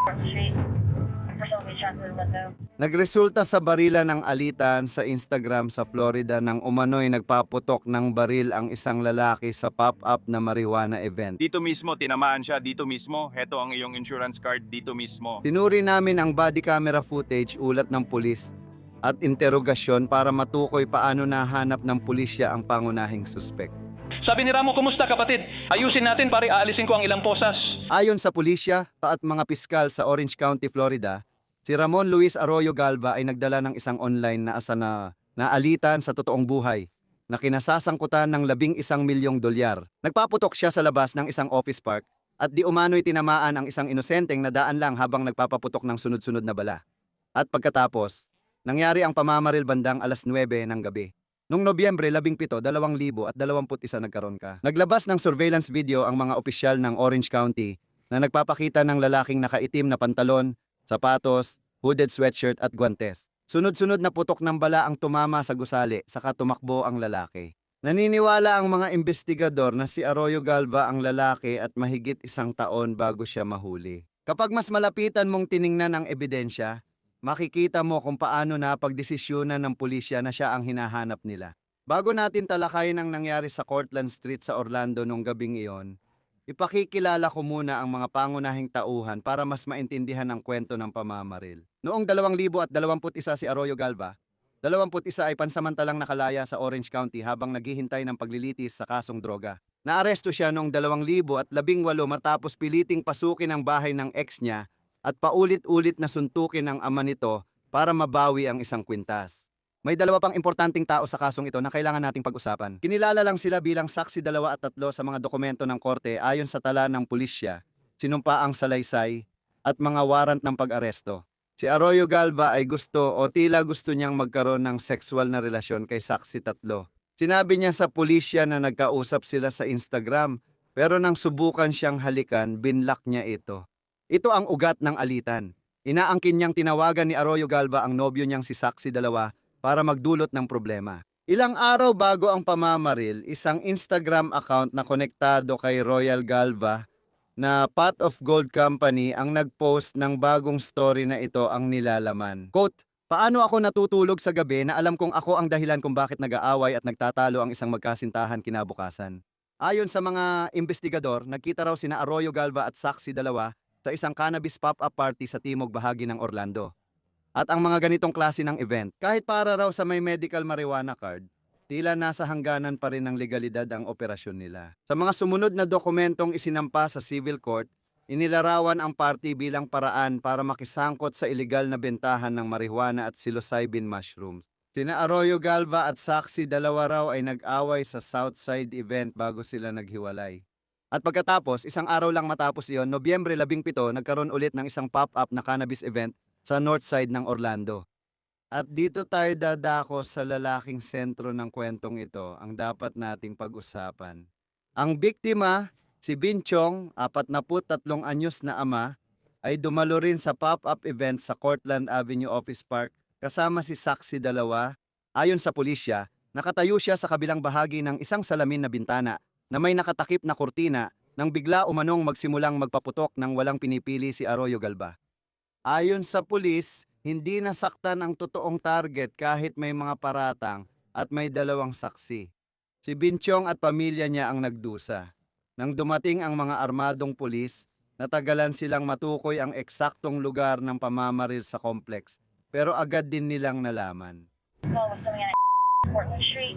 Street. Person will be shot through the window. Nagresulta sa barilan ng alitan sa Instagram sa Florida nang umano'y nagpaputok ng baril ang isang lalaki sa pop-up na marijuana event. Dito mismo, tinamaan siya. Dito mismo. Heto ang iyong insurance card. Dito mismo. Tinuri namin ang body camera footage ulat ng pulis at interogasyon para matukoy paano nahanap ng pulisya ang pangunahing suspek. Sabi ni Ramo, kumusta kapatid? Ayusin natin pare, aalisin ko ang ilang posas. Ayon sa pulisya at mga piskal sa Orange County, Florida, si Ramon Luis Arroyo Galva ay nagdala ng isang online na asa na alitan sa totoong buhay na kinasasangkutan ng $11 milyong. Nagpaputok siya sa labas ng isang office park at di umano'y tinamaan ang isang inosenteng nadaan lang habang nagpapaputok ng sunod-sunod na bala. At pagkatapos, nangyari ang pamamaril bandang alas 9 ng gabi. Noong Nobyembre 17, 2021 nagkaroon ka. Naglabas ng surveillance video ang mga opisyal ng Orange County na nagpapakita ng lalaking nakaitim na pantalon, sapatos, hooded sweatshirt at guwantes. Sunod-sunod na putok ng bala ang tumama sa gusali, saka tumakbo ang lalaki. Naniniwala ang mga investigador na si Arroyo Galva ang lalaki at mahigit 1 taon bago siya mahuli. Kapag mas malapitan mong tiningnan ang ebidensya, makikita mo kung paano napagdesisyonan ng pulisya na siya ang hinahanap nila. Bago natin talakayin ang nangyari sa Cortlandt Street sa Orlando nung gabing iyon, ipakikilala ko muna ang mga pangunahing tauhan para mas maintindihan ang kwento ng pamamaril. Noong 2021 si Arroyo Galva, 21 ay pansamantalang nakalaya sa Orange County habang naghihintay ng paglilitis sa kasong droga. Naaresto siya noong 2018 matapos piliting pasukin ang bahay ng ex niya at paulit-ulit na suntukin ang ama nito para mabawi ang isang kwintas. May 2 pang importanteng tao sa kasong ito na kailangan nating pag-usapan. Kinilala lang sila bilang saksi 2 at 3 sa mga dokumento ng korte ayon sa tala ng pulisya, sinumpaang salaysay, at mga warrant ng pag-aresto. Si Arroyo Galva ay tila gusto niyang magkaroon ng sexual na relasyon kay saksi 3. Sinabi niya sa pulisya na nagkausap sila sa Instagram, pero nang subukan siyang halikan, binlock niya ito. Ito ang ugat ng alitan. Inaangkin niyang tinawagan ni Arroyo Galva ang nobyo niyang si Saksi 2 para magdulot ng problema. Ilang araw bago ang pamamaril, isang Instagram account na konektado kay Royal Galva na Pot of Gold Company ang nagpost ng bagong story na ito ang nilalaman. Quote, "Paano ako natutulog sa gabi na alam kong ako ang dahilan kung bakit nag-aaway at nagtatalo ang isang magkasintahan kinabukasan." Ayon sa mga investigador, nagkita raw sina Arroyo Galva at Saksi 2 sa isang cannabis pop-up party sa timog bahagi ng Orlando. At ang mga ganitong klase ng event, kahit para raw sa may medical marijuana card, tila nasa hangganan pa rin ng legalidad ang operasyon nila. Sa mga sumunod na dokumentong isinampa sa civil court, inilarawan ang party bilang paraan para makisangkot sa ilegal na bentahan ng marijuana at psilocybin mushrooms. Sina Arroyo Galva at Saksi 2 raw ay nag-away sa Southside event bago sila naghiwalay. At pagkatapos, isang araw lang matapos iyon, Nobyembre 17, nagkaroon ulit ng isang pop-up na cannabis event sa north side ng Orlando. At dito tayo dadako sa lalaking sentro ng kwentong ito, ang dapat nating pag-usapan. Ang biktima, si Binchong, 43 anyos na ama, ay dumalo rin sa pop-up event sa Cortlandt Avenue Office Park kasama si Saksi 2. Ayon sa pulisya, nakatayo siya sa kabilang bahagi ng isang salamin na bintana na may nakatakip na kurtina nang bigla umanong magsimulang magpaputok ng walang pinipili si Arroyo Galva. Ayon sa pulis, hindi nasaktan ang totoong target kahit may mga paratang at may 2 saksi. Si Binchong at pamilya niya ang nagdusa. Nang dumating ang mga armadong pulis, natagalan silang matukoy ang eksaktong lugar ng pamamaril sa complex, pero agad din nilang nalaman. Someone was coming in at Portland Street.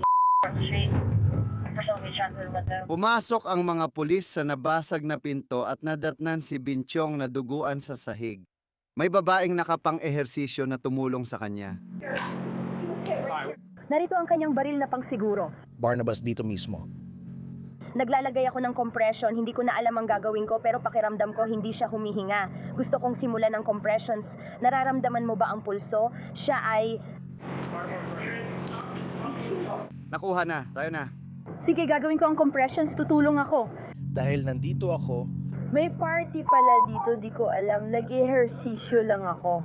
Person will be shot through the window. Pumasok ang mga pulis sa nabasag na pinto at nadatnan si Binchong na duguan sa sahig. May babaeng nakapang-ehersisyo na tumulong sa kanya. Narito ang kanyang baril na pangsiguro. Barnabas dito mismo. Naglalagay ako ng compression, hindi ko na alam ang gagawin ko pero pakiramdam ko hindi siya humihinga. Gusto kong simulan ng compressions. Nararamdaman mo ba ang pulso? Siya ay... Nakuha na, tayo na. Sige, gagawin ko ang compressions, tutulong ako. Dahil nandito ako, May party pala dito, di ko alam. Nag-ehersisyo lang ako.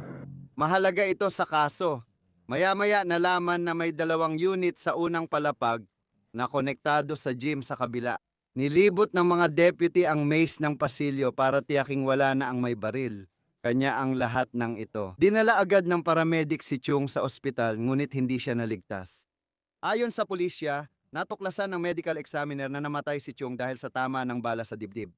Mahalaga ito sa kaso. Maya-maya nalaman na may 2 unit sa unang palapag na konektado sa gym sa kabila. Nilibot ng mga deputy ang maze ng pasilyo para tiyaking wala na ang may baril. Kanya ang lahat ng ito. Dinala agad ng paramedic si Chung sa ospital ngunit hindi siya naligtas. Ayon sa pulisya, natuklasan ng medical examiner na namatay si Chung dahil sa tama ng bala sa dibdib.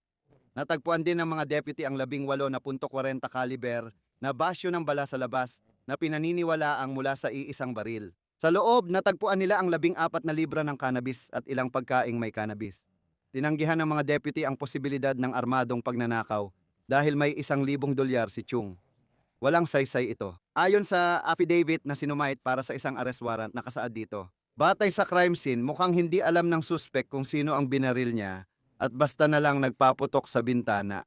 Natagpuan din ng mga deputy ang 18 na .40 caliber na basyo ng bala sa labas na pinaniniwalaang mula sa iisang baril. Sa loob, natagpuan nila ang 14 na libra ng cannabis at ilang pagkaing may cannabis. Tinanggihan ng mga deputy ang posibilidad ng armadong pagnanakaw dahil may $1,000 si Chung. Walang saysay ito. Ayon sa affidavit na sinumait para sa isang arrest warrant nakasaad dito. Batay sa crime scene, mukhang hindi alam ng suspect kung sino ang binaril niya at basta na lang nagpaputok sa bintana.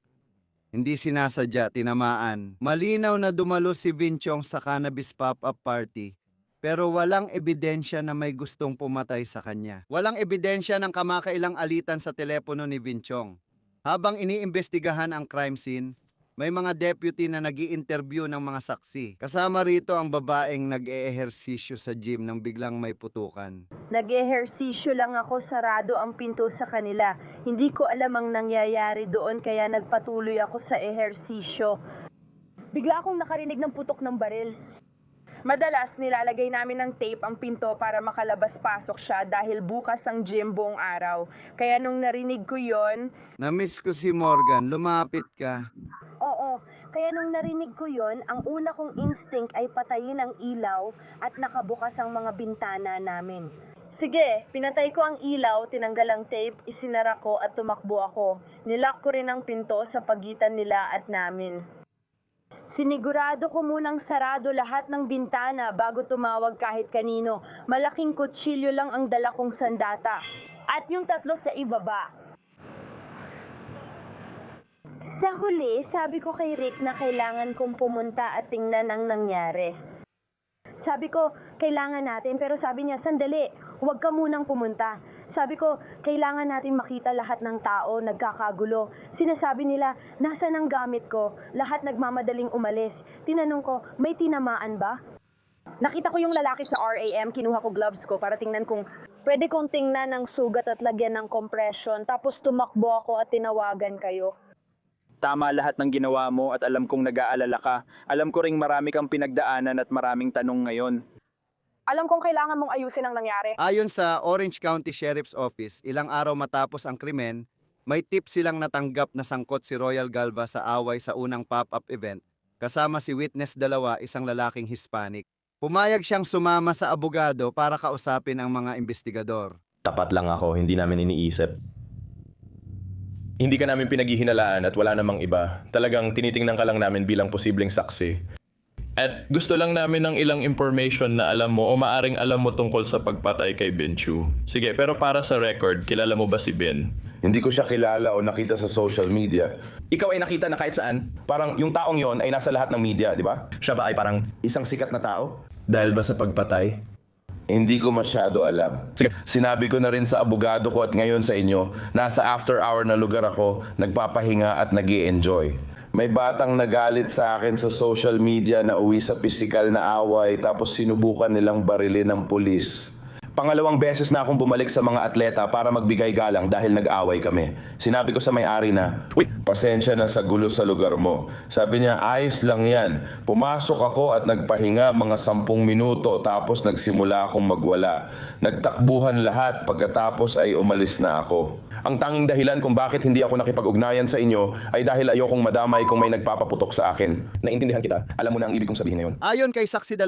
Hindi sinasadya, tinamaan. Malinaw na dumalo si Vinchong sa cannabis pop-up party pero walang ebidensya na may gustong pumatay sa kanya. Walang ebidensya ng kamakailang alitan sa telepono ni Vinchong. Habang iniimbestigahan ang crime scene, may mga deputy na nag-i-interview ng mga saksi. Kasama rito ang babaeng nag-eehersisyo sa gym nang biglang may putukan. Nag-ehersisyo lang ako, sarado ang pinto sa kanila. Hindi ko alam ang nangyayari doon kaya nagpatuloy ako sa ehersisyo. Bigla akong nakarinig ng putok ng baril. Madalas nilalagay namin ng tape ang pinto para makalabas-pasok siya dahil bukas ang gym buong araw. Kaya nung narinig ko yon, Namiss ko si Morgan, lumapit ka. oo, kaya nung narinig ko yon, ang una kong instinct ay patayin ang ilaw at nakabukas ang mga bintana namin. Sige, pinatay ko ang ilaw, tinanggal ang tape, isinara ko at tumakbo ako. Nilock ko rin ang pinto sa pagitan nila at namin. Sinigurado ko munang sarado lahat ng bintana bago tumawag kahit kanino. Malaking kutsilyo lang ang dala kong sandata. At yung 3 sa ibaba. Sa huli, sabi ko kay Rick na kailangan kong pumunta at tingnan ang nangyari. Sabi ko, kailangan natin, pero sabi niya, sandali, huwag ka munang pumunta. Sabi ko, kailangan natin makita lahat ng tao, nagkakagulo. Sinasabi nila, nasaan ang gamit ko? Lahat nagmamadaling umalis. Tinanong ko, may tinamaan ba? Nakita ko yung lalaki sa RAM, kinuha ko gloves ko para tingnan kung pwede kong tingnan ang sugat at lagyan ng compression. Tapos tumakbo ako at tinawagan kayo. Tama lahat ng ginawa mo at alam kong nag-aalala ka. Alam ko ring marami kang pinagdaanan at maraming tanong ngayon. Alam kong kailangan mong ayusin ang nangyari. Ayon sa Orange County Sheriff's Office, ilang araw matapos ang krimen, may tip silang natanggap na sangkot si Royal Galva sa away sa unang pop-up event, kasama si witness 2, isang lalaking Hispanic. Pumayag siyang sumama sa abogado para kausapin ang mga investigador. Tapat lang ako, hindi namin iniisip. Hindi ka namin pinaghihinalaan at wala namang iba. Talagang tinitingnan ka lang namin bilang posibleng saksi. At gusto lang namin ng ilang information na alam mo o maaring alam mo tungkol sa pagpatay kay Ben Chu. Sige, pero para sa record, kilala mo ba si Ben? Hindi ko siya kilala o nakita sa social media. Ikaw ay nakita na kahit saan. Parang yung taong yon ay nasa lahat ng media, di ba? Siya ba ay parang isang sikat na tao? Dahil ba sa pagpatay? Hindi ko masyado alam. Sige. Sinabi ko na rin sa abogado ko at ngayon sa inyo, nasa after hour na lugar ako, nagpapahinga at nag-i-enjoy. May batang nagalit sa akin sa social media na uwi sa pisikal na away tapos sinubukan nilang barilin ng pulis. Pangalawang beses na akong bumalik sa mga atleta para magbigay galang dahil nag-away kami. Sinabi ko sa may-ari na, Pasensya na sa gulo sa lugar mo. Sabi niya, ayos lang yan. Pumasok ako at nagpahinga mga 10 minuto tapos nagsimula akong magwala. Nagtakbuhan lahat pagkatapos ay umalis na ako. ang tanging dahilan kung bakit hindi ako nakipag-ugnayan sa inyo ay dahil ayokong madamay kung may nagpapaputok sa akin. Naintindihan kita. Alam mo na ang ibig kong sabihin ngayon. Ayon kay Saksi 2,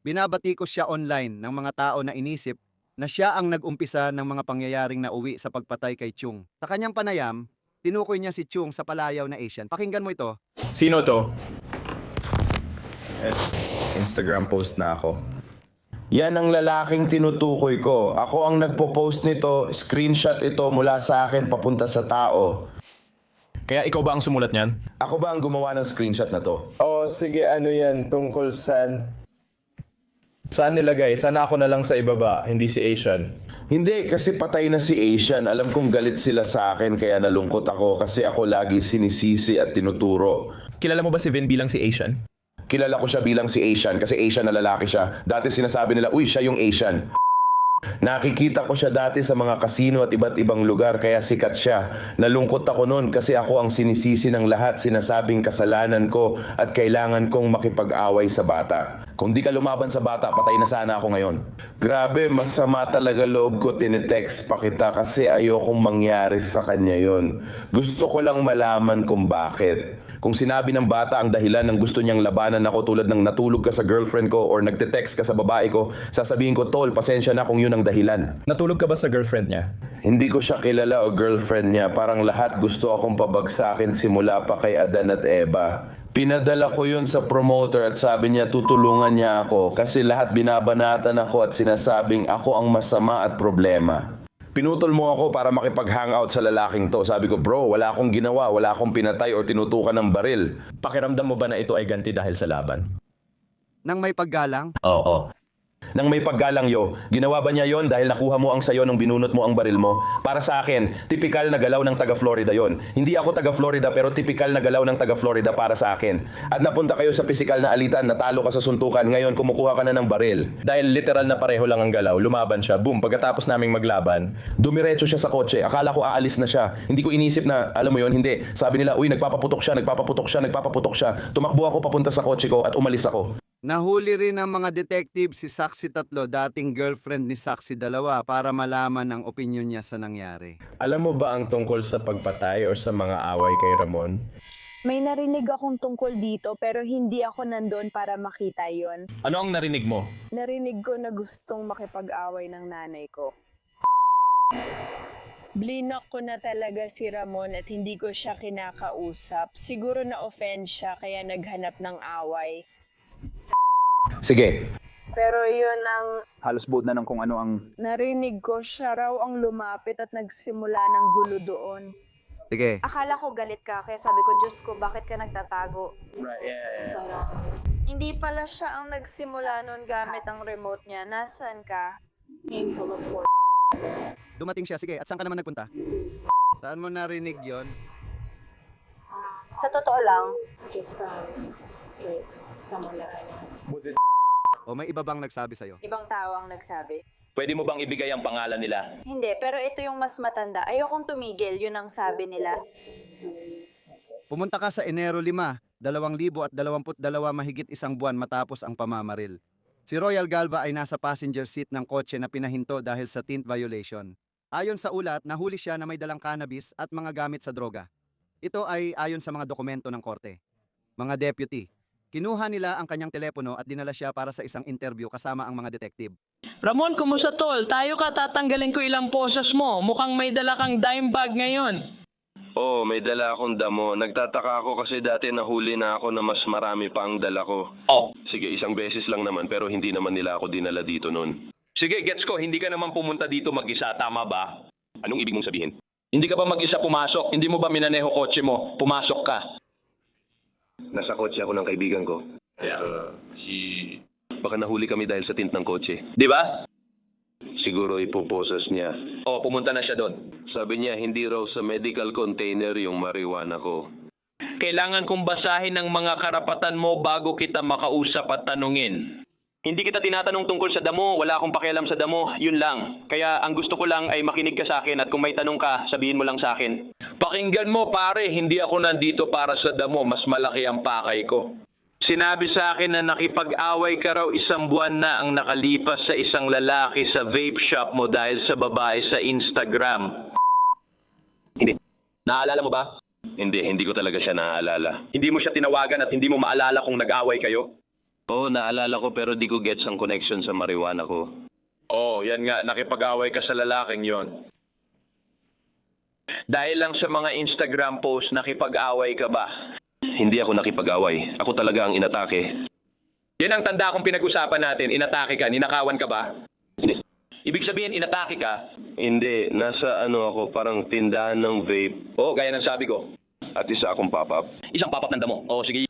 binabatikos siya online ng mga tao na inisip na siya ang nag-umpisa ng mga pangyayaring nauwi sa pagpatay kay Chung. Sa kanyang panayam, tinukoy niya si Chung sa palayaw na Asian. Pakinggan mo ito. Sino to? Instagram post na ako. Yan ang lalaking tinutukoy ko. Ako ang nagpo-post nito, screenshot ito mula sa akin papunta sa tao. Kaya ikaw ba ang sumulat niyan? Ako ba ang gumawa ng screenshot na to? Oo, sige, ano yan? Tungkol saan? Saan nilagay? Sana ako na lang sa ibaba, hindi si Asian. Hindi, kasi patay na si Asian. Alam kong galit sila sa akin kaya nalungkot ako kasi ako lagi sinisisi at tinuturo. Kilala mo ba si Vin bilang si Asian? Kilala ko siya bilang si Asian kasi Asian na lalaki siya. Dati sinasabi nila, uy, siya yung Asian. Nakikita ko siya dati sa mga kasino at iba't ibang lugar kaya sikat siya. Nalungkot ako noon kasi ako ang sinisisi ng lahat, sinasabing kasalanan ko at kailangan kong makipag-away sa bata. Kung di ka lumaban sa bata, patay na sana ako ngayon. Grabe, masama talaga loob ko, tinetext pa kita kasi ayokong mangyari sa kanya yon. Gusto ko lang malaman kung bakit. Kung sinabi ng bata ang dahilan ng gusto niyang labanan ako tulad ng natulog ka sa girlfriend ko or nagte-text ka sa babae ko, sasabihin ko, tol, pasensya na kung yun ang dahilan. Natulog ka ba sa girlfriend niya? Hindi ko siya kilala o girlfriend niya. Parang lahat gusto akong pabagsakin simula pa kay Adan at Eva. Pinadala ko yun sa promoter at sabi niya tutulungan niya ako kasi lahat binabanatan ako at sinasabing ako ang masama at problema. Pinutol mo ako para makipag-hangout sa lalaking to. Sabi ko, bro, wala akong ginawa, wala akong pinatay o tinutukan ng baril. Pakiramdam mo ba na ito ay ganti dahil sa laban? Nang may paggalang, Oo. Nang may paggalang ginawa ba niya yon dahil nakuha mo ang sayo nung binunot mo ang baril mo? Para sa akin, tipikal na galaw ng taga-Florida yon. Hindi ako taga-Florida pero tipikal na galaw ng taga-Florida para sa akin. At napunta kayo sa pisikal na alitan, natalo ka sa suntukan, ngayon kumukuha ka na ng baril. Dahil literal na pareho lang ang galaw, lumaban siya, boom, pagkatapos naming maglaban. Dumiretso siya sa kotse, akala ko aalis na siya. Hindi ko inisip na, alam mo yon, hindi. Sabi nila, uy, nagpapaputok siya. Tumakbo ako papunta sa kotse ko at umalis ako. nahuli rin ng mga detective si Saksi 3, dating girlfriend ni Saksi 2, para malaman ang opinion niya sa nangyari. Alam mo ba ang tungkol sa pagpatay o sa mga away kay Ramon? May narinig akong tungkol dito pero hindi ako nandun para makita yon. Ano ang narinig mo? Narinig ko na gustong makipag-away ng nanay ko. Blinok ko na talaga si Ramon at hindi ko siya kinakausap. Siguro na-offend siya kaya naghanap ng away. Sige. Pero yun ang Halos buod na ng kung ano ang... narinig ko, siya raw ang lumapit at nagsimula ng gulo doon. Sige, Akala ko galit ka, kaya sabi ko, Diyos ko, bakit ka nagtatago? Hindi pala siya ang nagsimula nun gamit ang remote niya. Nasaan ka? dumating siya. Sige, at saan ka naman nagpunta? Saan mo narinig yon? Sa totoo lang, O may iba bang nagsabi sa'yo? ibang tao ang nagsabi. Pwede mo bang ibigay ang pangalan nila? Hindi, pero ito yung mas matanda. Ayokong tumigil, yun ang sabi nila. Pumunta ka sa Enero 5, 2022, mahigit isang buwan matapos ang pamamaril. Si Royal Galva ay nasa passenger seat ng kotse na pinahinto dahil sa tint violation. Ayon sa ulat, nahuli siya na may dalang cannabis at mga gamit sa droga. Ito ay ayon sa mga dokumento ng korte. Mga deputy, kinuha nila ang kanyang telepono at dinala siya para sa isang interview kasama ang mga detective. Ramon, kumusta tol? Tayo ka, tatanggalin ko ilang posas mo. Mukhang may dala kang dime bag ngayon. Oo, may dala akong damo. Nagtataka ako kasi dati nahuli na ako na mas marami pa ang dala ko. Oh. Sige, isang beses lang naman pero hindi naman nila ako dinala dito noon. Sige, gets ko. Hindi ka naman pumunta dito mag-isa, tama ba? Anong ibig mong sabihin? Hindi ka ba mag-isa pumasok? Hindi mo ba minaneho kotse mo? Pumasok ka. Nasa kotse ako ng kaibigan ko. Baka nahuli kami dahil sa tint ng kotse. Di ba? Siguro ipoposas niya. Oh, pumunta na siya doon. Sabi niya hindi raw sa medical container yung marijuana ko. Kailangan kong basahin ng mga karapatan mo bago kita makausap at tanungin. Hindi kita tinatanong tungkol sa damo, wala akong pakialam sa damo, yun lang. Kaya ang gusto ko lang ay makinig ka sa akin at kung may tanong ka, sabihin mo lang sa akin. Pakinggan mo pare, hindi ako nandito para sa damo, mas malaki ang pakay ko. Sinabi sa akin na nakipag-away ka raw isang buwan na ang nakalipas sa isang lalaki sa vape shop mo dahil sa babae sa Instagram. Hindi. Naalala mo ba? Hindi ko talaga siya naaalala. Hindi mo siya tinawagan at hindi mo maalala kung nag-away kayo? Oo, naalala ko pero di ko gets ang connection sa marijuana ko. Oh, yan nga, nakipag-away ka sa lalaking yon. Dahil lang sa mga Instagram post, nakipag-away ka ba? Hindi ako nakipag-away. Ako talaga ang inatake. Yan ang tanda kong pinag-usapan natin, inatake ka, ninakawan ka ba? Hindi. Ibig sabihin, inatake ka? Hindi, nasa ako, parang tindahan ng vape Oo, gaya ng sabi ko. at isa akong pop-up. Isang pop-up ng damo. Oo, sige.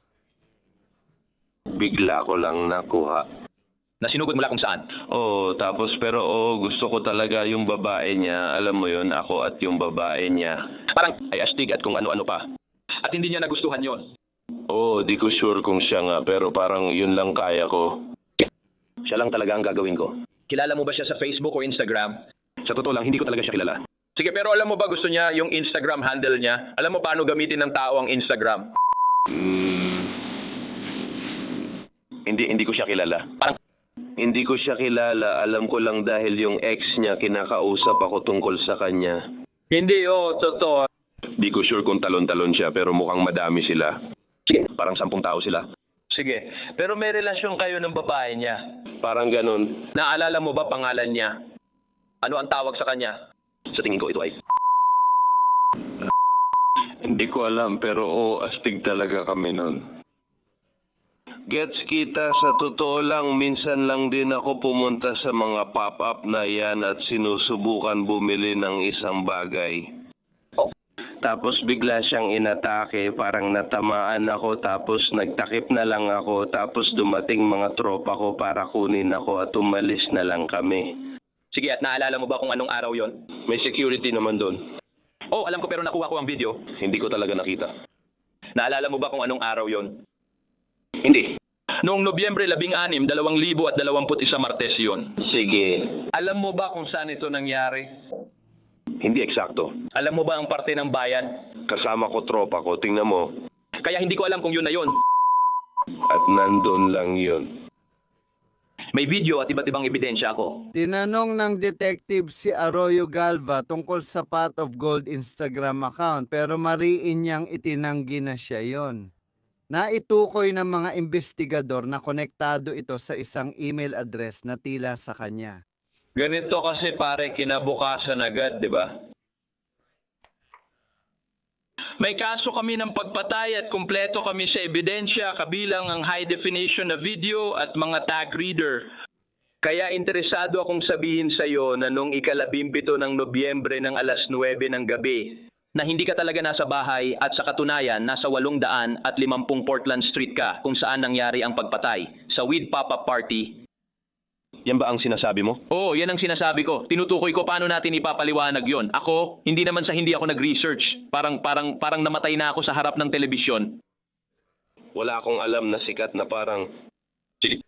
Bigla ko lang nakuha. Nasinugod mula kung saan? Oo, tapos pero gusto ko talaga yung babae niya. Alam mo yun, ako at yung babae niya. Parang Ay astig at kung ano-ano pa. At hindi niya nagustuhan yon. Oo, di ko sure kung siya nga, pero parang yun lang kaya ko. Siya lang talaga ang gagawin ko. Kilala mo ba siya sa Facebook o Instagram? Sa totoo lang, hindi ko talaga siya kilala. Sige, pero alam mo ba gusto niya yung Instagram handle niya? Alam mo paano gamitin ng tao ang Instagram? Hindi ko siya kilala. Hindi ko siya kilala. Alam ko lang dahil yung ex niya kinakausap ako tungkol sa kanya. Hindi, totoo. Di ko sure kung talon-talon siya pero mukhang madami sila. Sige. Parang 10 tao sila. Sige, pero may relasyon kayo ng babae niya. Parang ganun. Naalala mo ba pangalan niya? Ano ang tawag sa kanya? Sa tingin ko ito ay... Hindi ko alam pero astig talaga kami nun. Gets kita, sa totoo lang, minsan lang din ako pumunta sa mga pop-up na yan at sinusubukan bumili ng isang bagay. Tapos bigla siyang inatake, parang natamaan ako, tapos nagtakip na lang ako, tapos dumating mga tropa ko para kunin ako at umalis na lang kami. Sige, at naalala mo ba kung anong araw yon? May security naman doon. Oh, alam ko pero nakuha ko ang video. Hindi ko talaga nakita. Naalala mo ba kung anong araw yon? Hindi. Noong Nobyembre 16, 2021 Martes yon. Sige. Alam mo ba kung saan ito nangyari? Hindi eksakto. Alam mo ba ang parte ng bayan? Kasama ko tropa ko, tingnan mo. Kaya hindi ko alam kung yun na yun. At nandun lang yun. May video at iba't ibang ebidensya ako. Tinanong ng detective si Arroyo Galva tungkol sa Pot of Gold Instagram account pero mariin niyang itinanggi na siya yon. Naitukoy ng mga investigador na konektado ito sa isang email address na tila sa kanya. Ganito kasi pare, kinabukasan agad, di ba? May kaso kami ng pagpatay at kumpleto kami sa ebidensya kabilang ang high definition na video at mga tag reader. Kaya interesado akong sabihin sa iyo na nung 17 ng Nobyembre ng 9:00 ng gabi na hindi ka talaga nasa bahay at sa katunayan nasa 850 Portland Street ka kung saan nangyari ang pagpatay sa weed pop-up party. Yan ba ang sinasabi mo? Oo, yan ang sinasabi ko. Tinutukoy ko paano natin ipapaliwanag yon. Ako, hindi naman sa hindi ako nag-research. Parang namatay na ako sa harap ng telebisyon. Wala akong alam na sikat na parang... Sige.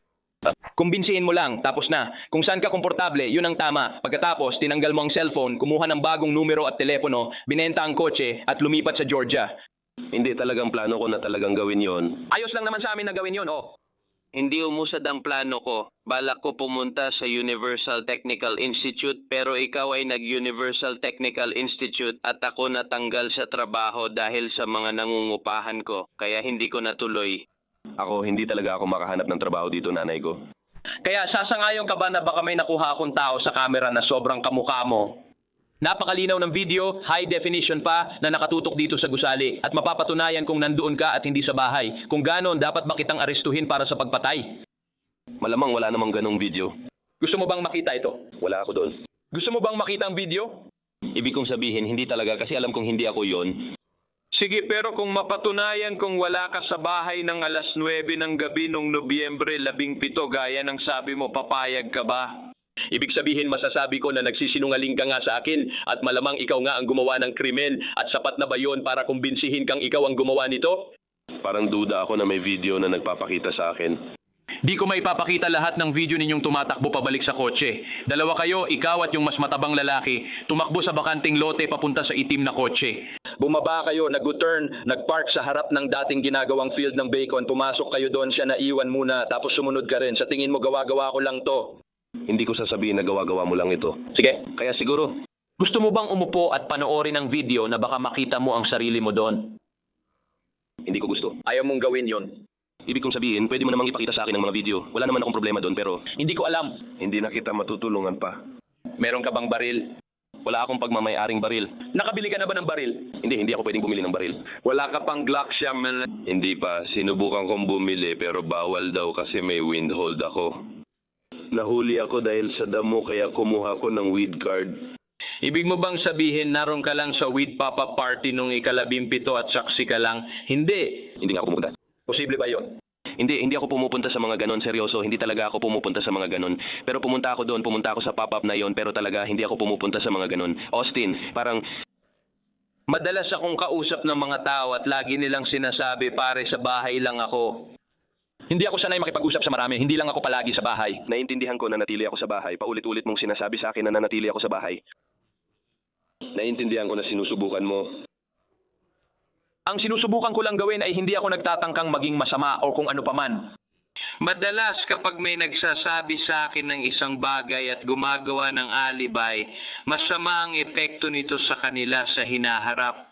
Kumbinsihin mo lang, tapos na. Kung saan ka komportable, yun ang tama. Pagkatapos, tinanggal mo ang cellphone, kumuha ng bagong numero at telepono, binenta ang kotse at lumipat sa Georgia. Hindi talagang plano ko na talagang gawin yon. Ayos lang naman sa amin na gawin yon, oh. Hindi umusad ang plano ko. Balak ko pumunta sa Universal Technical Institute pero ikaw ay nag-Universal Technical Institute at ako natanggal sa trabaho dahil sa mga nangungupahan ko. Kaya hindi ko natuloy. Ako, hindi talaga ako makahanap ng trabaho dito, nanay ko. Kaya sasangayon ka ba na baka may nakuha akong tao sa camera na sobrang kamukha mo? Napakalinaw ng video, high definition pa, na nakatutok dito sa gusali at mapapatunayan kung nandoon ka at hindi sa bahay. Kung ganon, dapat ba kitang arestuhin para sa pagpatay? Malamang wala namang ganong video. Gusto mo bang makita ito? Wala ako doon. Gusto mo bang makita ang video? Ibig kong sabihin, hindi talaga kasi alam kong hindi ako yon. Sige, pero kung mapatunayan kung wala ka sa bahay ng 9:00 ng gabi noong Nobyembre 17 gaya ng sabi mo, papayag ka ba? Ibig sabihin masasabi ko na nagsisinungaling ka nga sa akin at malamang ikaw nga ang gumawa ng krimen at sapat na ba yon para kumbinsihin kang ikaw ang gumawa nito? Parang duda ako na may video na nagpapakita sa akin. Di ko maipapakita lahat ng video ninyong tumatakbo pabalik sa kotse. Dalawa kayo, ikaw at yung mas matabang lalaki, tumakbo sa bakanting lote papunta sa itim na kotse. Bumaba kayo, nag-turn, nag-park sa harap ng dating ginagawang field ng bacon, pumasok kayo doon, siya naiwan muna, tapos sumunod ka rin. Sa tingin mo gawa-gawa ko lang to. Hindi ko sasabihin na gawa-gawa mo lang ito. Sige. Kaya siguro. Gusto mo bang umupo at panoorin ang video na baka makita mo ang sarili mo doon? Hindi ko gusto. Ayaw mong gawin yon. Ibig kong sabihin, pwede mo namang ipakita sa akin ang mga video. Wala naman akong problema doon pero... Hindi ko alam. Hindi na kita matutulungan pa. Meron ka bang baril? Wala akong pagmamay-aring baril. Nakabili ka na ba ng baril? Hindi ako pwedeng bumili ng baril. Wala ka pang Glock siya, man. Hindi pa. Sinubukan kong bumili pero bawal daw kasi may windhold ako. Nahuli ako dahil sa damo kaya kumuha ko ng weed card. Ibig mo bang sabihin naroon ka lang sa weed pop-up party nung 17 at saksi ka lang? Hindi. Hindi nga ako pumunta. Posible ba yon? Hindi ako pumupunta sa mga ganon, seryoso. Hindi talaga ako pumupunta sa mga ganon. Pero pumunta ako doon, pumunta ako sa pop-up na yon, pero talaga hindi ako pumupunta sa mga ganon. Austin, parang... Madalas akong kausap ng mga tao at lagi nilang sinasabi, pare, sa bahay lang ako. Hindi ako sanay makipag-usap sa marami. Hindi lang ako palagi sa bahay. Naiintindihan ko na nanatili ako sa bahay. Paulit-ulit mong sinasabi sa akin na nanatili ako sa bahay. Naiintindihan ko na sinusubukan mo. Ang sinusubukan ko lang gawin ay hindi ako nagtatangkang maging masama o kung ano paman. Madalas kapag may nagsasabi sa akin ng isang bagay at gumagawa ng alibay, masama ang epekto nito sa kanila sa hinaharap.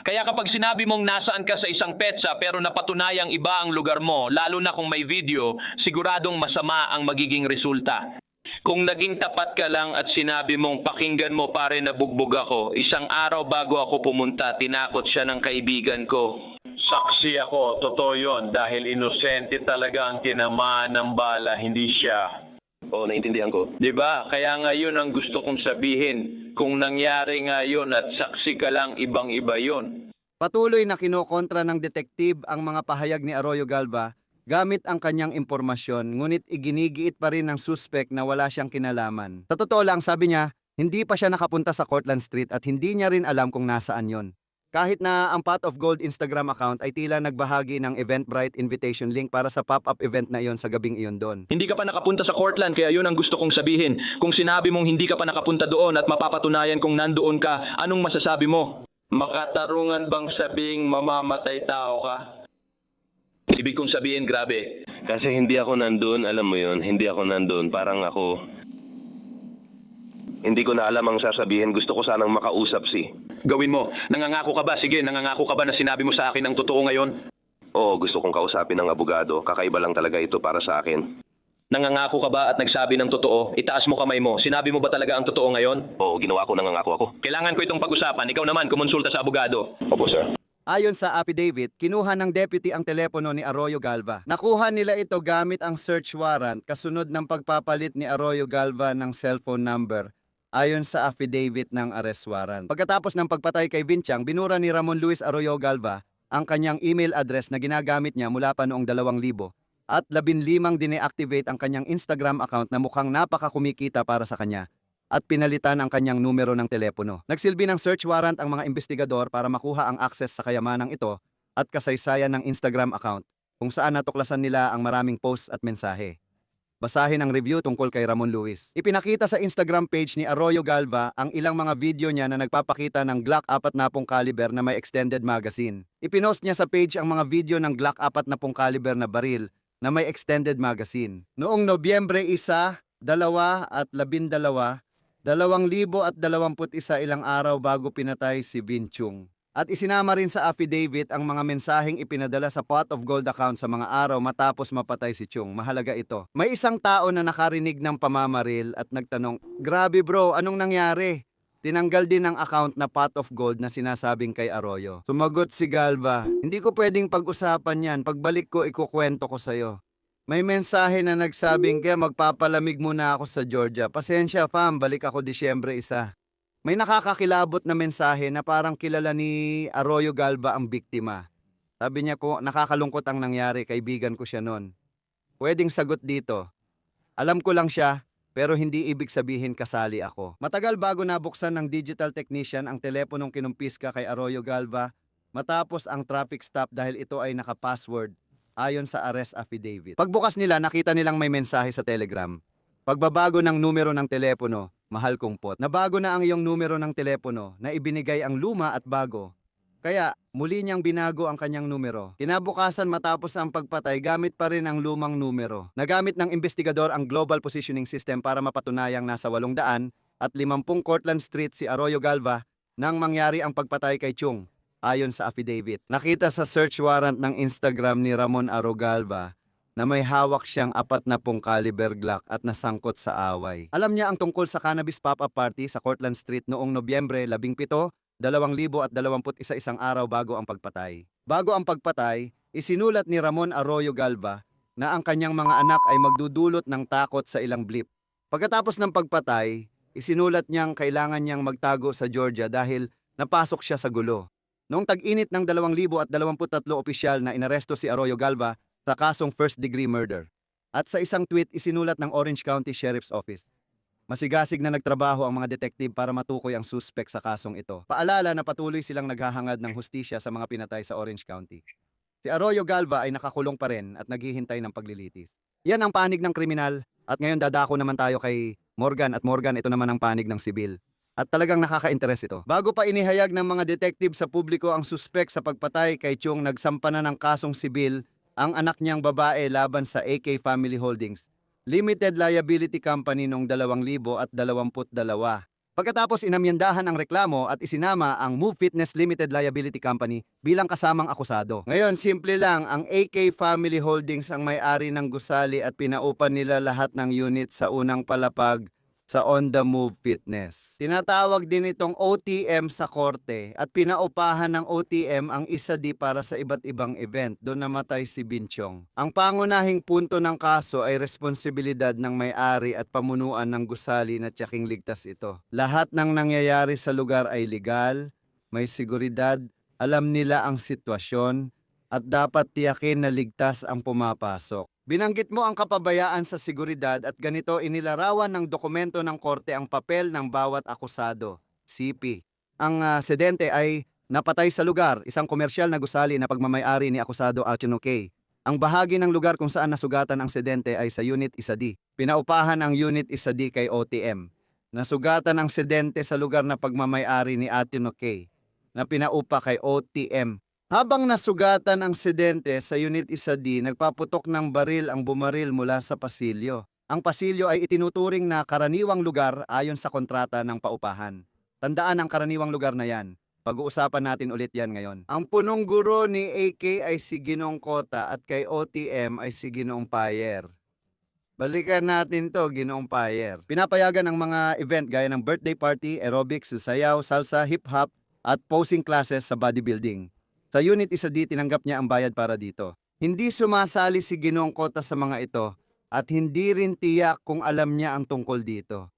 Kaya kapag sinabi mong nasaan ka sa isang petsa pero napatunayang iba ang lugar mo, lalo na kung may video, siguradong masama ang magiging resulta. Kung naging tapat ka lang at sinabi mong pakinggan mo pare na bugbog ako, isang araw bago ako pumunta, tinakot siya ng kaibigan ko. Saksi ako, totoo yun, dahil inosente talaga ang tinamaan ng bala, hindi siya. Oo, naiintindihan ko. Diba? Kaya nga yun ang gusto kong sabihin. Kung nangyari nga yun at saksi ka lang, ibang-iba yun. Patuloy na kinokontra ng detektib ang mga pahayag ni Arroyo Galva gamit ang kanyang impormasyon, ngunit iginigiit pa rin ng suspect na wala siyang kinalaman. Sa totoo lang, sabi niya, hindi pa siya nakapunta sa Cortlandt Street at hindi niya rin alam kung nasaan yon. Kahit na ang Pot of Gold Instagram account ay tila nagbahagi ng Eventbrite invitation link para sa pop-up event na iyon sa gabing iyon doon. Hindi ka pa nakapunta sa Cortlandt, kaya yun ang gusto kong sabihin. Kung sinabi mong hindi ka pa nakapunta doon at mapapatunayan kung nandoon ka, anong masasabi mo? Makatarungan bang sabing mamamatay tao ka? Ibig kong sabihin, grabe. Kasi hindi ako nandun, alam mo yun, hindi ako nandun. Parang ako, hindi ko na alam ang sasabihin. Gusto ko sanang makausap Gawin mo. Nangangako ka ba? Sige, nangangako ka ba na sinabi mo sa akin ang totoo ngayon? Oo, gusto kong kausapin ng abogado. Kakaiba lang talaga ito para sa akin. Nangangako ka ba at nagsabi ng totoo? Itaas mo kamay mo. Sinabi mo ba talaga ang totoo ngayon? Oo, ginawa ko, nangangako ako. Kailangan ko itong pag-usapan. Ikaw naman, kumonsulta sa abogado. Opo, sir. Ayon sa affidavit, kinuha ng deputy ang telepono ni Arroyo Galva. Nakuha nila ito gamit ang search warrant kasunod ng pagpapalit ni Arroyo Galva ng cellphone number ayon sa affidavit ng arrest warrant. Pagkatapos ng pagpatay kay Vinchang, binura ni Ramon Luis Arroyo Galva ang kanyang email address na ginagamit niya mula pa noong 2000 at 15 dineactivate ang kanyang Instagram account na mukhang napakakumikita para sa kanya at pinalitan ang kanyang numero ng telepono. Nagsilbi ng search warrant ang mga investigador para makuha ang access sa kayamanang ito at kasaysayan ng Instagram account kung saan natuklasan nila ang maraming posts at mensahe. Basahin ang review tungkol kay Ramon Luis. Ipinakita sa Instagram page ni Arroyo Galva ang ilang mga video niya na nagpapakita ng Glock 40 caliber na may extended magazine. Ipinost niya sa page ang mga video ng Glock 40 caliber na baril na may extended magazine. Noong Nobyembre 1, 2 at 12, 2021 ilang araw bago pinatay si Vinchung. At isinama rin sa affidavit ang mga mensaheng ipinadala sa Pot of Gold account sa mga araw matapos mapatay si Chung. Mahalaga ito. May isang tao na nakarinig ng pamamaril at nagtanong, "Grabe bro, anong nangyari?" Tinanggal din ang account na Pot of Gold na sinasabing kay Arroyo. Sumagot si Galva, "Hindi ko pwedeng pag-usapan yan. Pagbalik ko, ikukwento ko sa'yo. May mensahe na nagsabing kaya magpapalamig muna ako sa Georgia. Pasensya fam, balik ako Disyembre 1. May nakakakilabot na mensahe na parang kilala ni Arroyo Galva ang biktima. Sabi niya ko, nakakalungkot ang nangyari, kaibigan ko siya noon. Pwedeng sagot dito. Alam ko lang siya, pero hindi ibig sabihin kasali ako. Matagal bago nabuksan ng digital technician ang teleponong kinumpiska kay Arroyo Galva matapos ang traffic stop dahil ito ay naka-password ayon sa arrest affidavit. Pagbukas nila, nakita nilang may mensahe sa Telegram. Pagbabago ng numero ng telepono, mahal kong pot. Nabago na ang iyong numero ng telepono na ibinigay ang luma at bago. Kaya muli niyang binago ang kanyang numero. Kinabukasan matapos ang pagpatay, gamit pa rin ang lumang numero. Nagamit ng investigador ang Global Positioning System para mapatunayang nasa 800 at 50 Cortlandt Street si Arroyo Galva nang mangyari ang pagpatay kay Chung, ayon sa affidavit. Nakita sa search warrant ng Instagram ni Ramon Arroyo Galva na may hawak siyang 40 caliber Glock at nasangkot sa away. Alam niya ang tungkol sa cannabis pop-up party sa Cortlandt Street noong Nobyembre 17, 2021 isang araw bago ang pagpatay. Bago ang pagpatay, isinulat ni Ramon Arroyo Galva na ang kanyang mga anak ay magdudulot ng takot sa ilang blip. Pagkatapos ng pagpatay, isinulat niyang kailangan niyang magtago sa Georgia dahil napasok siya sa gulo. Noong tag-init ng 2023 opisyal na inaresto si Arroyo Galva sa kasong first-degree murder. At sa isang tweet, isinulat ng Orange County Sheriff's Office. Masigasig na nagtrabaho ang mga detektive para matukoy ang suspect sa kasong ito. Paalala na patuloy silang naghahangad ng hustisya sa mga pinatay sa Orange County. Si Arroyo Galva ay nakakulong pa rin at naghihintay ng paglilitis. Yan ang panig ng kriminal at ngayon dadako naman tayo kay Morgan at Morgan ito naman ang panig ng sibil. At talagang nakaka-interes ito. Bago pa inihayag ng mga detective sa publiko ang suspek sa pagpatay kay Chung, nagsampa na ng kasong sibil ang anak niyang babae laban sa AK Family Holdings Limited Liability Company noong 2022. Pagkatapos inamyendahan ang reklamo at isinama ang Move Fitness Limited Liability Company bilang kasamang akusado. Ngayon, simple lang, ang AK Family Holdings ang may-ari ng gusali at pinaupan nila lahat ng unit sa unang palapag sa On The Move Fitness. Tinatawag din itong OTM sa korte at pinaupahan ng OTM ang isa di para sa iba't ibang event. Doon namatay si Binchong. Ang pangunahing punto ng kaso ay responsibilidad ng may-ari at pamunuan ng gusali na tiyaking ligtas ito. Lahat ng nangyayari sa lugar ay legal, may seguridad, alam nila ang sitwasyon at dapat tiyakin na ligtas ang pumapasok. Binanggit mo ang kapabayaan sa seguridad at ganito inilarawan ng dokumento ng korte ang papel ng bawat akusado, CP. Ang sedente ay napatay sa lugar, isang komersyal na gusali na pagmamay-ari ni akusado Achino K. Ang bahagi ng lugar kung saan nasugatan ang sedente ay sa Unit 1D. Pinaupahan ang Unit 1D kay OTM. Nasugatan ang sedente sa lugar na pagmamay-ari ni Achino K. na pinaupa kay OTM. Habang nasugatan ang sedente sa Unit 1D, nagpaputok ng baril ang bumaril mula sa pasilyo. Ang pasilyo ay itinuturing na karaniwang lugar ayon sa kontrata ng paupahan. Tandaan ang karaniwang lugar na yan. Pag-uusapan natin ulit yan ngayon. Ang punong guro ni AK ay si Ginong Kota at kay OTM ay si Ginong Payer. Balikan natin to, Ginong Payer. Pinapayagan ang mga event gaya ng birthday party, aerobics, sayaw, salsa, hip-hop at posing classes sa bodybuilding. Sa Unit 1D, tinanggap niya ang bayad para dito. Hindi sumasali si Ginong Kota sa mga ito at hindi rin tiyak kung alam niya ang tungkol dito.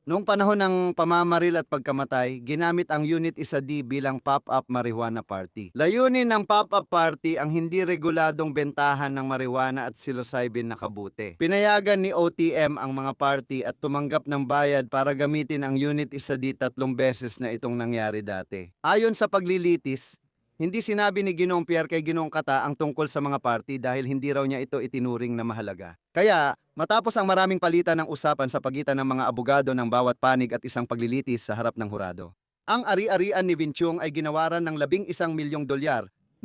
Noong panahon ng pamamaril at pagkamatay, ginamit ang Unit 1D bilang pop-up marijuana party. Layunin ng pop-up party ang hindi reguladong bentahan ng marijuana at psilocybin na kabuti. Pinayagan ni OTM ang mga party at tumanggap ng bayad para gamitin ang Unit 1D 3 beses na itong nangyari dati. Ayon sa paglilitis, hindi sinabi ni Ginoong Pierre kay Ginoong Kata ang tungkol sa mga party dahil hindi raw niya ito itinuring na mahalaga. Kaya, matapos ang maraming palitan ng usapan sa pagitan ng mga abogado ng bawat panig at isang paglilitis sa harap ng hurado, ang ari-arian ni Binchong ay ginawaran ng $11 milyong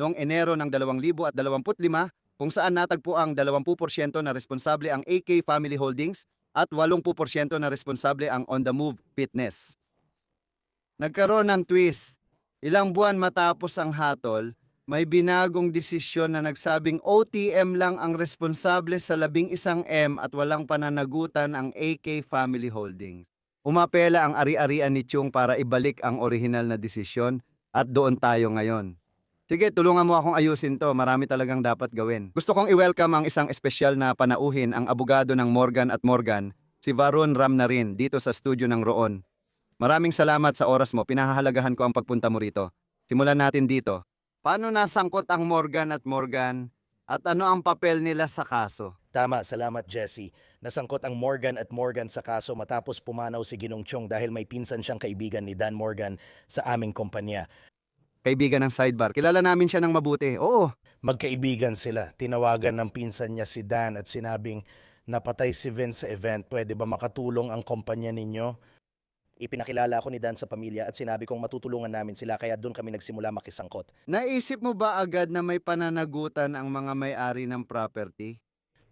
noong Enero ng 2025 kung saan natagpo ang 20% na responsable ang AK Family Holdings at 80% na responsable ang On The Move Fitness. Nagkaroon ng twist. Ilang buwan matapos ang hatol, may binagong desisyon na nagsabing OTM lang ang responsable sa 11M at walang pananagutan ang AK Family Holdings. Umapela ang ari-arian ni Chung para ibalik ang orihinal na desisyon at doon tayo ngayon. Sige, tulungan mo akong ayusin to. Marami talagang dapat gawin. Gusto kong i-welcome ang isang espesyal na panauhin, ang abogado ng Morgan at Morgan, si Varun Ramnarin, dito sa studio ng Roon. Maraming salamat sa oras mo. Pinahahalagahan ko ang pagpunta mo rito. Simulan natin dito. Paano nasangkot ang Morgan at Morgan at ano ang papel nila sa kaso? Tama, salamat Jesse. Nasangkot ang Morgan at Morgan sa kaso matapos pumanaw si Ginong Chung dahil may pinsan siyang kaibigan ni Dan Morgan sa aming kumpanya. Kaibigan ng sidebar. Kilala namin siya ng mabuti. Oo. Magkaibigan sila. Tinawagan ng pinsan niya si Dan at sinabing, napatay si Vince sa event. Pwede ba makatulong ang kumpanya ninyo? Ipinakilala ko ni Dan sa pamilya at sinabi kong matutulungan namin sila kaya doon kami nagsimula makisangkot. Naisip mo ba agad na may pananagutan ang mga may-ari ng property?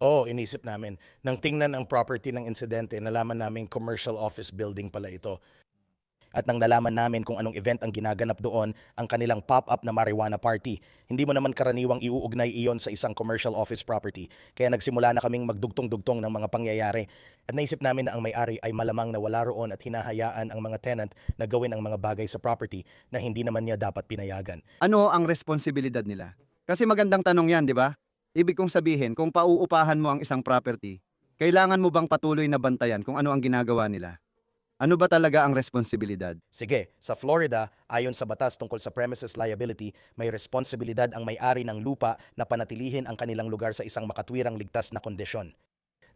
Oo, inisip namin. Nang tingnan ang property ng insidente, nalaman namin commercial office building pala ito. At nang nalaman namin kung anong event ang ginaganap doon, ang kanilang pop-up na marijuana party. Hindi mo naman karaniwang iuugnay iyon sa isang commercial office property. Kaya nagsimula na kaming magdugtong-dugtong ng mga pangyayari. At naisip namin na ang may-ari ay malamang na wala roon at hinahayaan ang mga tenant na gawin ang mga bagay sa property na hindi naman niya dapat pinayagan. Ano ang responsibilidad nila? Kasi magandang tanong yan, di ba? Ibig kong sabihin, kung pauupahan mo ang isang property, kailangan mo bang patuloy na bantayan kung ano ang ginagawa nila? Ano ba talaga ang responsibilidad? Sige, sa Florida, ayon sa batas tungkol sa premises liability, may responsibilidad ang may-ari ng lupa na panatilihin ang kanilang lugar sa isang makatwirang ligtas na kondisyon.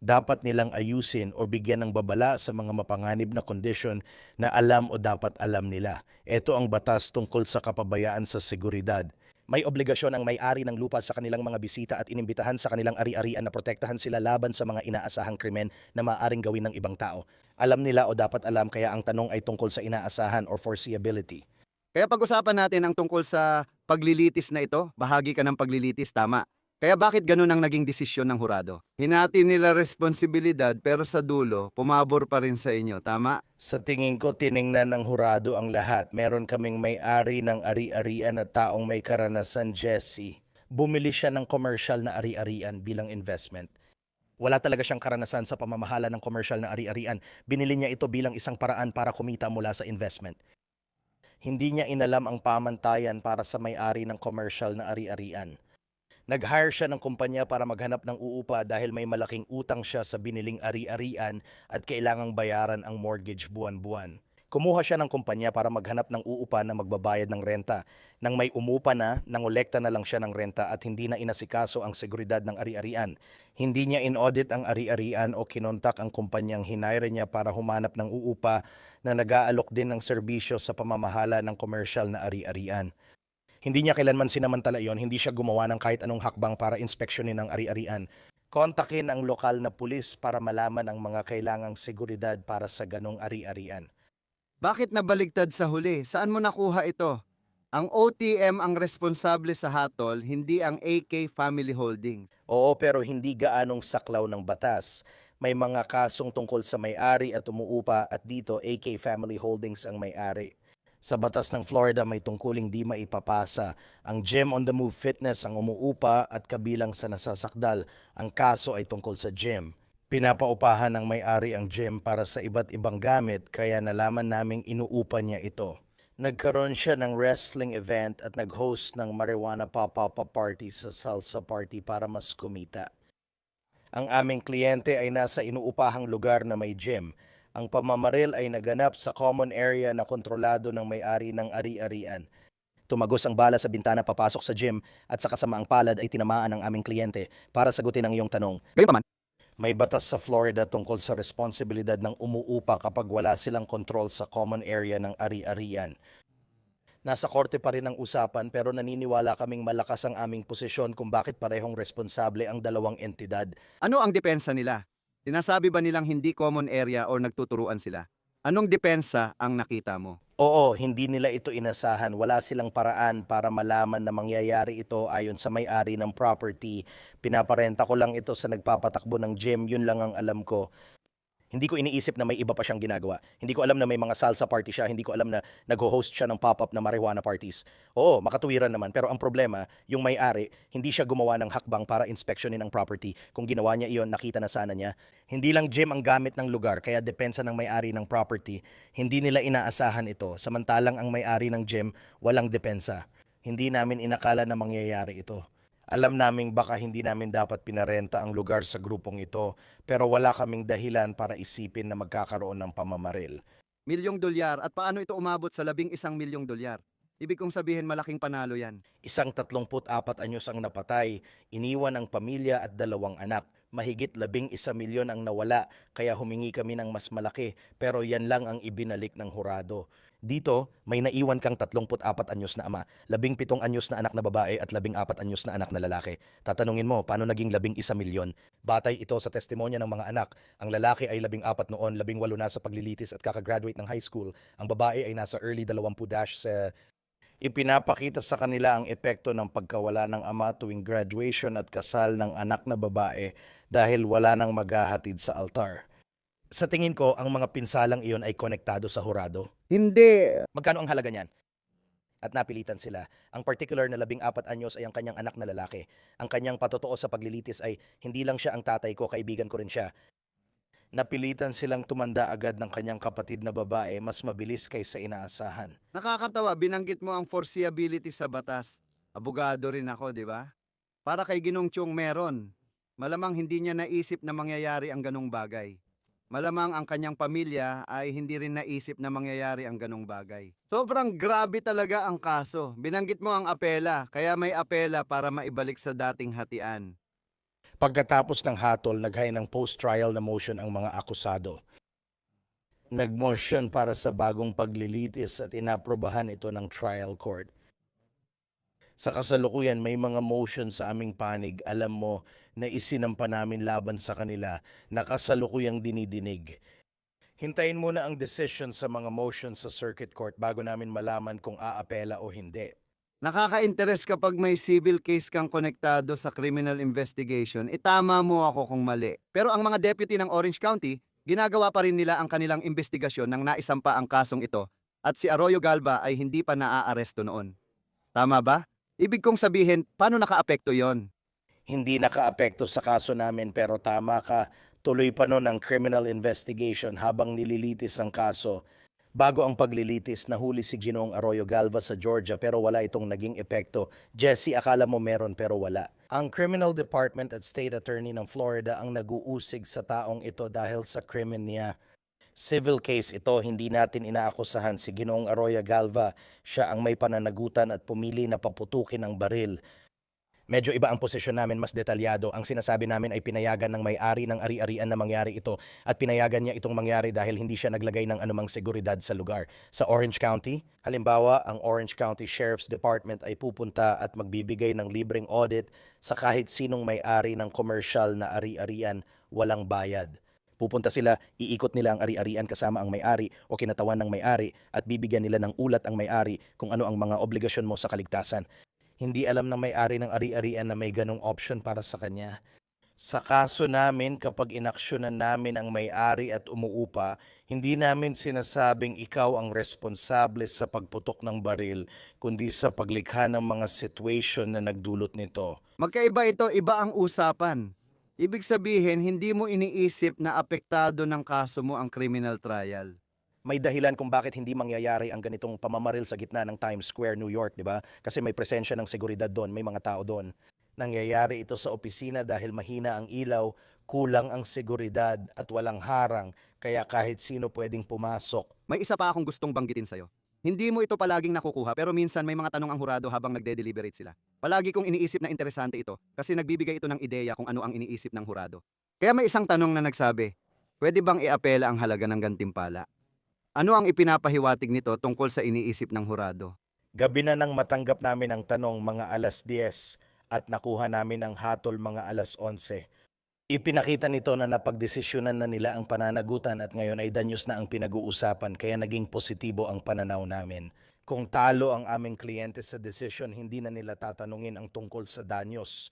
Dapat nilang ayusin o bigyan ng babala sa mga mapanganib na kondisyon na alam o dapat alam nila. Ito ang batas tungkol sa kapabayaan sa seguridad. May obligasyon ang may-ari ng lupa sa kanilang mga bisita at inimbitahan sa kanilang ari-arian na protektahan sila laban sa mga inaasahang krimen na maaaring gawin ng ibang tao. Alam nila o dapat alam, kaya ang tanong ay tungkol sa inaasahan or foreseeability. Kaya pag-usapan natin ang tungkol sa paglilitis na ito. Bahagi ka ng paglilitis, tama. Kaya bakit ganun ang naging desisyon ng hurado? Hinati nila responsibilidad pero sa dulo, pumabor pa rin sa inyo, tama? Sa tingin ko, tiningnan ng hurado ang lahat. Meron kaming may-ari ng ari-arian at taong may karanasan, Jesse. Bumili siya ng commercial na ari-arian bilang investment. Wala talaga siyang karanasan sa pamamahala ng commercial na ari-arian. Binili niya ito bilang isang paraan para kumita mula sa investment. Hindi niya inalam ang pamantayan para sa may-ari ng commercial na ari-arian. Nag-hire siya ng kumpanya para maghanap ng uupa dahil may malaking utang siya sa biniling ari-arian at kailangang bayaran ang mortgage buwan-buwan. Kumuha siya ng kumpanya para maghanap ng uupa na magbabayad ng renta. Nang may umupa na, nangolekta na lang siya ng renta at hindi na inasikaso ang seguridad ng ari-arian. Hindi niya in-audit ang ari-arian o kinontak ang kumpanyang hinire niya para humanap ng uupa na nag-aalok din ng serbisyo sa pamamahala ng commercial na ari-arian. Hindi niya kailanman sinamantala yon, hindi siya gumawa ng kahit anong hakbang para inspeksyonin ang ari-arian. Kontakin ang lokal na pulis para malaman ang mga kailangang seguridad para sa ganong ari-arian. Bakit nabaligtad sa huli? Saan mo nakuha ito? Ang OTM ang responsable sa hatol, hindi ang AK Family Holdings. Oo, pero hindi gaanong saklaw ng batas. May mga kasong tungkol sa may-ari at umuupa at dito AK Family Holdings ang may-ari. Sa batas ng Florida may tungkuling di maipapasa. Ang Gym on the Move Fitness ang umuupa at kabilang sa nasasakdal. Ang kaso ay tungkol sa gym. Pinapaupahan ng may-ari ang gym para sa iba't ibang gamit kaya nalaman naming inuupa niya ito. Nagkaroon siya ng wrestling event at nag-host ng marijuana pop-up party sa salsa party para mas kumita. Ang aming kliyente ay nasa inuupahang lugar na may gym. Ang pamamaril ay naganap sa common area na kontrolado ng may-ari ng ari-arian. Tumagos ang bala sa bintana papasok sa gym at sa kasamaang palad ay tinamaan ang aming kliyente. Para sagutin ang iyong tanong, Gayunpaman, may batas sa Florida tungkol sa responsibilidad ng umuupa kapag wala silang kontrol sa common area ng ari-arian. Nasa korte pa rin ang usapan pero naniniwala kaming malakas ang aming posisyon kung bakit parehong responsable ang dalawang entidad. ano ang depensa nila? Sinasabi ba nilang hindi common area o nagtuturuan sila? Anong depensa ang nakita mo? Oo, hindi nila ito inasahan. Wala silang paraan para malaman na mangyayari ito ayon sa may-ari ng property. Pinaparenta ko lang ito sa nagpapatakbo ng gym, yun lang ang alam ko. Hindi ko iniisip na may iba pa siyang ginagawa. Hindi ko alam na may mga salsa party siya. Hindi ko alam na nag-host siya ng pop-up na marijuana parties. Oo, makatuwiran naman. Pero ang problema, yung may-ari, hindi siya gumawa ng hakbang para inspeksyonin ang property. Kung ginawa niya iyon, nakita na sana niya. Hindi lang gym ang gamit ng lugar, kaya depensa ng may-ari ng property. Hindi nila inaasahan ito. Samantalang ang may-ari ng gym, walang depensa. Hindi namin inakala na mangyayari ito. Alam naming baka hindi namin dapat pinarenta ang lugar sa grupong ito, pero wala kaming dahilan para isipin na magkakaroon ng pamamaril. $1,000,000 at paano ito umabot sa $11,000,000? Ibig kong sabihin malaking panalo yan. Isang 34 anyos ang napatay, iniwan ang pamilya at 2 anak. Mahigit 11 milyon ang nawala, kaya humingi kami ng mas malaki, pero yan lang ang ibinalik ng hurado. Dito, may naiwan kang 34 anyos na ama, 17 anyos na anak na babae at 14 anyos na anak na lalaki. Tatanungin mo, paano naging 11 milyon? Batay ito sa testimonya ng mga anak. Ang lalaki ay 14 noon, 18 na sa paglilitis at kakagraduate ng high school. Ang babae ay nasa early 20 sa... Ipinapakita sa kanila ang epekto ng pagkawala ng ama tuwing graduation at kasal ng anak na babae dahil wala nang maghahatid sa altar. Sa tingin ko, ang mga pinsalang iyon ay konektado sa hurado. Hindi. Magkano ang halaga niyan? At napilitan sila. Ang particular na 14 anyos ay ang kanyang anak na lalaki. Ang kanyang patotoo sa paglilitis ay hindi lang siya ang tatay ko, kaibigan ko rin siya. Napilitan silang tumanda agad ng kanyang kapatid na babae, mas mabilis kaysa inaasahan. Nakakatawa, binanggit mo ang foreseeability sa batas. Abogado rin ako, di ba? Para kay Ginong Chong meron. Malamang hindi niya naisip na mangyayari ang ganong bagay. Malamang ang kanyang pamilya ay hindi rin naisip na mangyayari ang ganong bagay. Sobrang grabe talaga ang kaso. Binanggit mo ang apela, kaya may apela para maibalik sa dating hatian. Pagkatapos ng hatol, naghain ng post-trial na motion ang mga akusado. Nag-motion para sa bagong paglilitis at inaprobahan ito ng trial court. Sa kasalukuyan, may mga motion sa aming panig. Alam mo na isinampa namin laban sa kanila na kasalukuyang dinidinig. Hintayin muna ang decision sa mga motion sa circuit court bago namin malaman kung aapela o hindi. Nakaka-interest kapag may civil case kang konektado sa criminal investigation, itama mo ako kung mali. Pero ang mga deputy ng Orange County, ginagawa pa rin nila ang kanilang investigasyon nang naisampa ang kasong ito at si Arroyo Galva ay hindi pa naaaresto noon. Tama ba? Ibig kong sabihin, paano nakaapekto yon? Hindi nakaapekto sa kaso namin pero tama ka. Tuloy pa nun ang criminal investigation habang nililitis ang kaso. Bago ang paglilitis, nahuli si Ginoong Arroyo Galva sa Georgia pero wala itong naging epekto. Jesse, akala mo meron pero wala. Ang Criminal Department at State Attorney ng Florida ang nag-uusig sa taong ito dahil sa krimen niya. Civil case ito, hindi natin inaakusahan si Ginoong Arroyo Galva. Siya ang may pananagutan at pumili na paputukin ang baril. Medyo iba ang posisyon namin, mas detalyado. Ang sinasabi namin ay pinayagan ng may-ari ng ari-arian na mangyari ito at pinayagan niya itong mangyari dahil hindi siya naglagay ng anumang seguridad sa lugar. Sa Orange County, halimbawa, ang Orange County Sheriff's Department ay pupunta at magbibigay ng libreng audit sa kahit sinong may-ari ng commercial na ari-arian walang bayad. Pupunta sila, iikot nila ang ari-arian kasama ang may-ari o kinatawan ng may-ari at bibigyan nila ng ulat ang may-ari kung ano ang mga obligasyon mo sa kaligtasan. Hindi alam ng may-ari ng ari-arian na may ganong option para sa kanya. Sa kaso namin, kapag inaksyonan namin ang may-ari at umuupa, hindi namin sinasabing ikaw ang responsable sa pagputok ng baril, kundi sa paglikha ng mga situation na nagdulot nito. Magkaiba ito, iba ang usapan. Ibig sabihin, hindi mo iniisip na apektado ng kaso mo ang criminal trial. May dahilan kung bakit hindi mangyayari ang ganitong pamamaril sa gitna ng Times Square, New York, di ba? Kasi may presensya ng seguridad doon, may mga tao doon. Nangyayari ito sa opisina dahil mahina ang ilaw, kulang ang seguridad at walang harang, kaya kahit sino pwedeng pumasok. May isa pa akong gustong banggitin sa'yo. Hindi mo ito palaging nakukuha pero minsan may mga tanong ang hurado habang nagde-deliberate sila. Palagi kong iniisip na interesante ito kasi nagbibigay ito ng ideya kung ano ang iniisip ng hurado. Kaya may isang tanong na nagsabi, pwede bang iapela ang halaga ng gantimpala? Ano ang ipinapahiwatig nito tungkol sa iniisip ng hurado? Gabi na nang matanggap namin ang tanong mga 10:00 at nakuha namin ang hatol mga 11:00. Ipinakita nito na napagdesisyonan na nila ang pananagutan at ngayon ay danyos na ang pinag-uusapan kaya naging positibo ang pananaw namin. Kung talo ang aming kliyente sa desisyon, hindi na nila tatanungin ang tungkol sa danyos.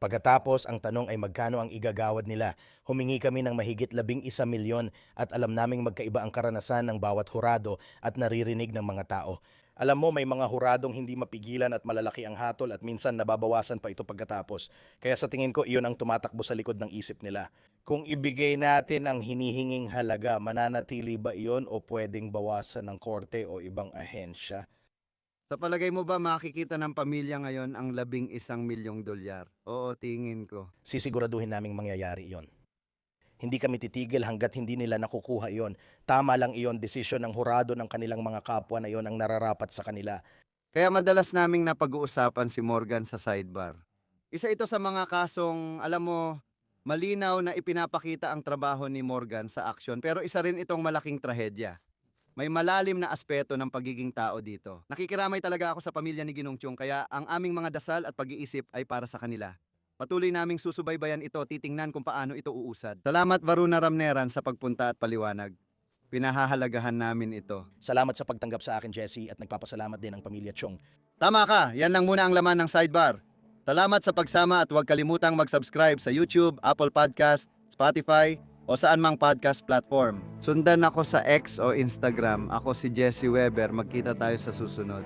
Pagkatapos, ang tanong ay magkano ang igagawad nila. Humingi kami ng mahigit 11 milyon at alam naming magkaiba ang karanasan ng bawat hurado at naririnig ng mga tao. Alam mo, may mga huradong hindi mapigilan at malalaki ang hatol at minsan nababawasan pa ito pagkatapos. Kaya sa tingin ko, iyon ang tumatakbo sa likod ng isip nila. Kung ibigay natin ang hinihinging halaga, mananatili ba iyon o pwedeng bawasan ng korte o ibang ahensya? Sa palagay mo ba makikita ng pamilya ngayon ang 11 milyong dolyar? Oo, tingin ko. Sisiguraduhin naming mangyayari iyon. Hindi kami titigil hanggat hindi nila nakukuha iyon. Tama lang iyon, desisyon ng hurado ng kanilang mga kapwa na iyon ang nararapat sa kanila. Kaya madalas naming napag-uusapan si Morgan sa sidebar. Isa ito sa mga kasong, alam mo, malinaw na ipinapakita ang trabaho ni Morgan sa aksyon pero isa rin itong malaking trahedya. May malalim na aspeto ng pagiging tao dito. Nakikiramay talaga ako sa pamilya ni Ginong Tiong kaya ang aming mga dasal at pag-iisip ay para sa kanila. Patuloy naming susubaybayan ito, titingnan kung paano ito uusad. Salamat Varuna Ramneran sa pagpunta at paliwanag. Pinahahalagahan namin ito. Salamat sa pagtanggap sa akin, Jesse, at nagpapasalamat din ang pamilya Tiong. Tama ka, yan lang muna ang laman ng sidebar. Salamat sa pagsama at huwag kalimutang mag-subscribe sa YouTube, Apple Podcast, Spotify, o saan mang podcast platform. Sundan ako sa X o Instagram. Ako si Jesse Weber. Magkita tayo sa susunod.